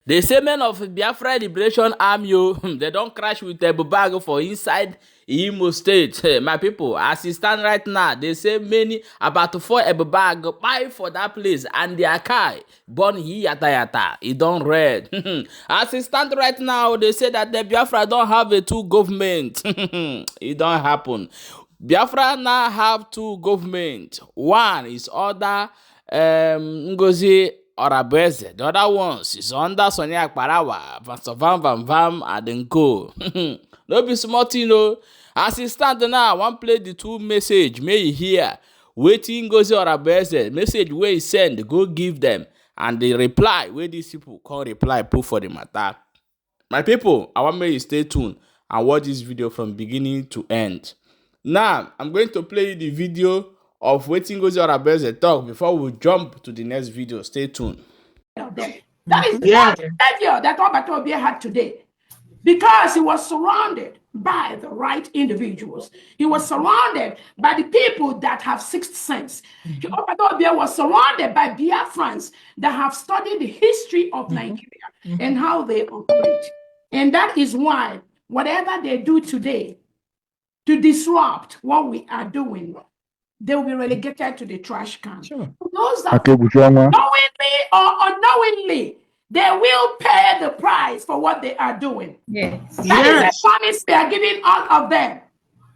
The say men of Biafra Liberation Army, they don't crash with a bag for inside Imo State. My people, as it stand right now, they say many about 4 bag buy for that place and their car born here yata. It don't red. As it stand right now, they say that the Biafra don't have a 2 government. It don't happen. Biafra now have 2 government. One is other Ngozi Orabeze. The other ones is under Sonia Akparawa, Vam, and then go. No be smart, you know. As it stand now, I want play the 2 message. May you hear. Waiting Ngozi Orabeze. Message where he send, go give them. And the reply, where these people call reply, put for the matter. My people, I want you stay tuned and watch this video from beginning to end. Now, I'm going to play the video of Waiting Ngozi Orabeze talk before we jump to the next video. Stay tuned. That is the behavior that Bâttle As Ebubeagu had today, because he was surrounded by the right individuals. He was surrounded by the people that have sixth sense. Bâttle As Ebubeagu was surrounded by Biafrans that have studied the history of Nigeria and how they operate. And that is why whatever they do today to disrupt what we are doing, they will be relegated to the trash can. Sure. Those that knowingly or unknowingly, they will pay the price for what they are doing. Yes. That is the promise we are giving all of them.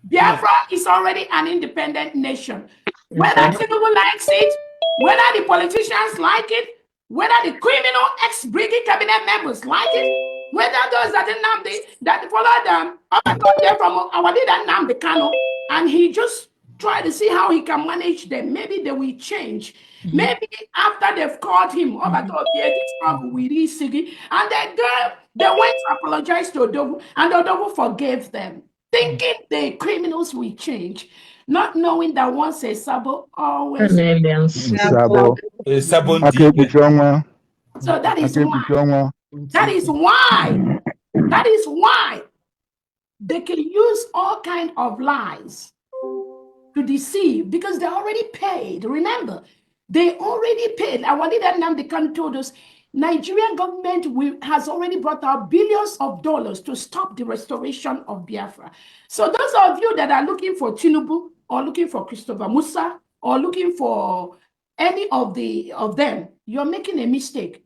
Biafra is already an independent nation. Whether Tinubu likes it, whether the politicians like it, whether the criminal ex-brigade cabinet members like it, whether those that follow them, I got there from our leader Nnamdi Kanu, and he just try to see how he can manage them. Maybe they will change. Maybe after they've caught him, and they went to apologize to Odogwu, and Odogwu forgave them, thinking the criminals will change, not knowing that once a sabo, always Sabo. So that is why they can use all kinds of lies to deceive, because they already paid. Remember, they already paid. Our leader Nnamdi Kanu told us Nigerian government has already brought out billions of dollars to stop the restoration of Biafra. So those of you that are looking for Tinubu or looking for Christopher Musa or looking for any of them, you're making a mistake.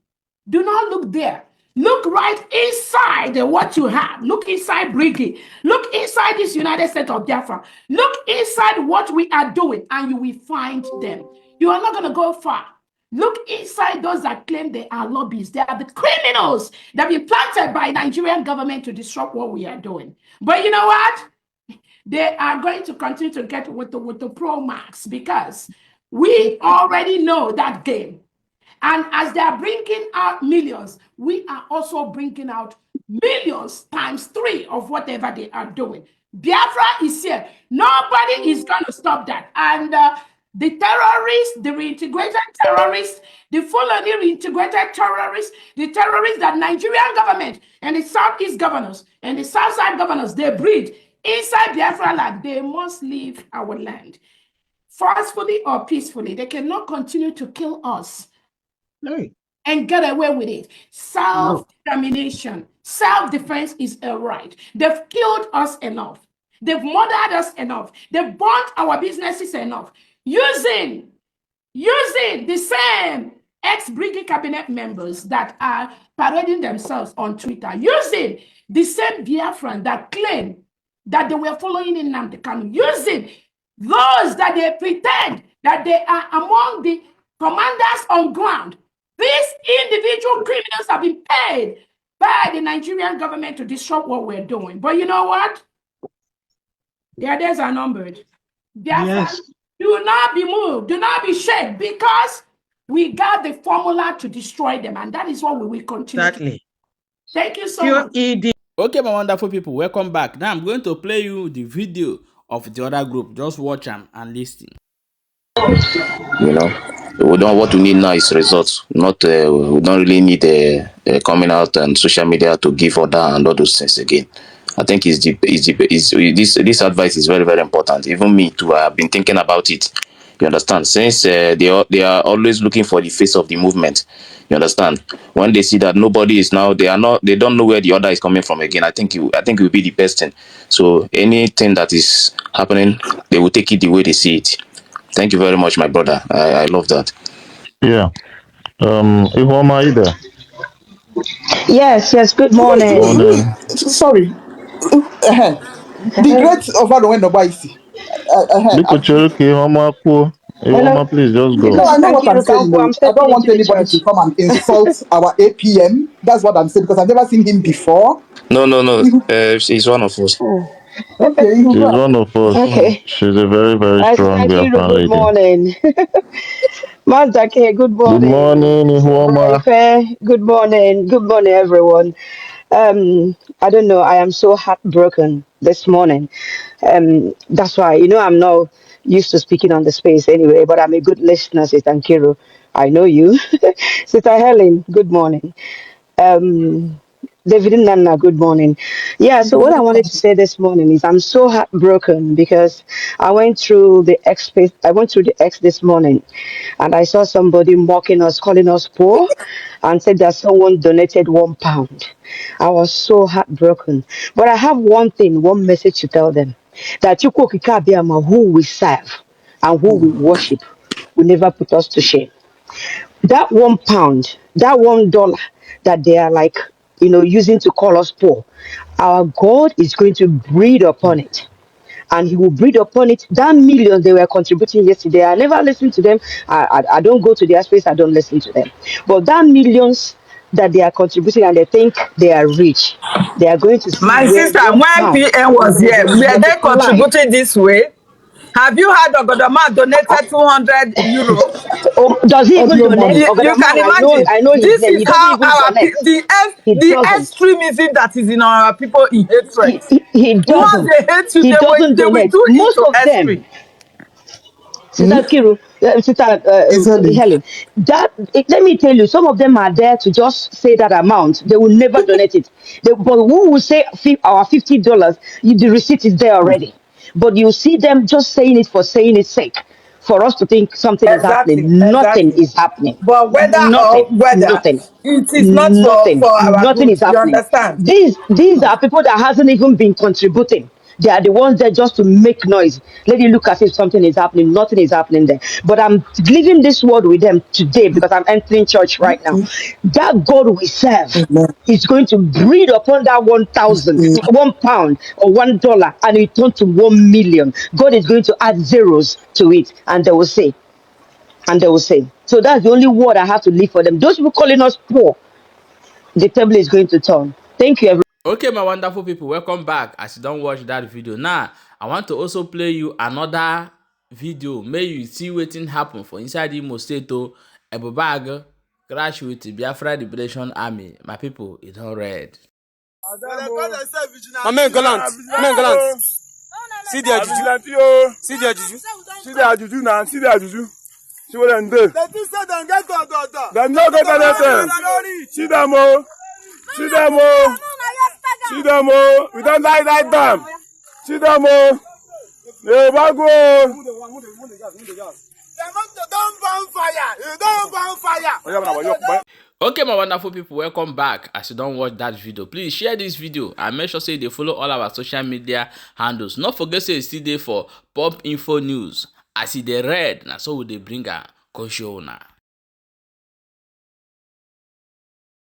Do not look there. Look right inside what you have. Look inside Brigade. Look inside this United States of Biafra. Look inside what we are doing, and you will find them. You are not going to go far. Look inside those that claim they are lobbyists. They are the criminals that have been planted by Nigerian government to disrupt what we are doing. But you know what? They are going to continue to get with the pro marks, because we already know that game. And as they are bringing out millions, we are also bringing out millions times 3 of whatever they are doing. Biafra is here. Nobody is going to stop that. And the terrorists, the reintegrated terrorists, the fully reintegrated terrorists, the terrorists that Nigerian government and the Southeast governors and the Southside governors, they breed inside Biafra land, they must leave our land. Forcefully or peacefully, they cannot continue to kill us. And get away with it. Self-determination, self-defense is a right. They've killed us enough. They've murdered us enough. They've burnt our businesses enough. Using the same ex-brigade cabinet members that are parading themselves on Twitter, using the same Biafran that claim that they were following in Nnamdi Kanu, using those that they pretend that they are among the commanders on ground. These individual criminals have been paid by the Nigerian government to disrupt what we're doing. But you know what? Their days are numbered. Yes. Do not be moved. Do not be shaken, because we got the formula to destroy them. And that is what we will continue. Exactly. Thank you so much. Okay, my wonderful people, welcome back. Now I'm going to play you the video of the other group. Just watch them and listen. You know, what we need now is results. Not we don't really need coming out and social media to give order and all those things again. I think this advice is very, very important. Even me too, I have been thinking about it. You understand? Since they are always looking for the face of the movement. You understand? When they see that nobody is now, they don't know where the order is coming from again. I think it will be the best thing. So anything that is happening, they will take it the way they see it. Thank you very much, my brother. I love that. Yeah. Ihoma, are you there? Yes, good morning. Morning. Sorry. The great overall Nobaisi. Biko Cherokee, Ihoma Kwo. Hello, Ihoma, please just No, go. Mrs. I know what I'm Tankiru saying. Kampo. I'm No, I don't stepping want into the anybody to church. come and insult our APM. That's what I'm saying because I've never seen him before. No. He's one of us. Okay, you She's go. one of us. Okay. She's a very, very Mrs. strong Tankiru, Biafran good lady. morning. Mazdake, good Good morning. morning, Ihoma. Ife, good morning. Good morning, everyone. I don't know. I am so heartbroken this morning. That's why, I'm not used to speaking on the space anyway, but I'm a good listener, Sister Tankiru. I know you. Sister Helen, good morning. Um, David and Nana, good morning. Yeah, so what I wanted to say this morning is I'm so heartbroken because I went through the X this morning and I saw somebody mocking us, calling us poor, and said that someone donated £1. I was so heartbroken. But I have one message to tell them that Chukwu Okike Abịama, who we serve and who we worship, will never put us to shame. That £1, that $1 that they are like, using to call us poor, our God is going to breathe upon it. And he will breathe upon it. That million they were contributing yesterday, I never listened to them. I don't go to their space, I don't listen to them. But that millions that they are contributing and they think they are rich, they are going to see My where sister, £1 when PM was is here, going to were they multiply. contributing this way? Have you heard Ogodoma donated €200? Does he even Audio donate? mommy. You can Ogodaman, imagine. I know his This name. is He doesn't how even connect. He the doesn't. extremism that is in our people in hatred. He Once doesn't. they hate you, He doesn't they will donate. do it Most to of them, extreme. Sister Kiru, Sister Exactly. Helen, let me tell you, some of them are there to just say that amount. They will never donate it. But who will say our $50? The receipt is there already. But you see them just saying it for saying its sake. For us to think something is Exactly, happening. Nothing exactly. is happening. But Nothing. whether, Nothing. it is not Nothing. for our Nothing good. is You happening. understand? These are people that hasn't even been contributing. They are the ones there just to make noise. Let you look as if something is happening. Nothing is happening there. But I'm leaving this word with them today because I'm entering church right now. Okay. That God we serve Amen. is going to breathe upon that 1,000, £1 or $1, and it turn to 1,000,000. God is going to add zeros to it, and they will say, So that's the only word I have to leave for them. Those people calling us poor, the table is going to turn. Thank you, everyone. Okay, my wonderful people, welcome back. As you don't watch that video now, I want to also play you another video. May you see wetin happen for inside Imo State to Ebubeagu Clâsh with the Biafra Liberation Army. My people, it all red. My men gallant. See their juju. See their juju. See their juju now. See their juju. See what them do. They think say them get God. Them no get anything. See them all. See them all. See them all. We don't like them. See them all. They go. Don't burn fire. You don't burn fire. Okay, my wonderful people, welcome back. As you don't watch that video, please share this video and make sure say they follow all our social media handles. Not forget say it's still there for pop info news. As they read, now so will they bring a show now.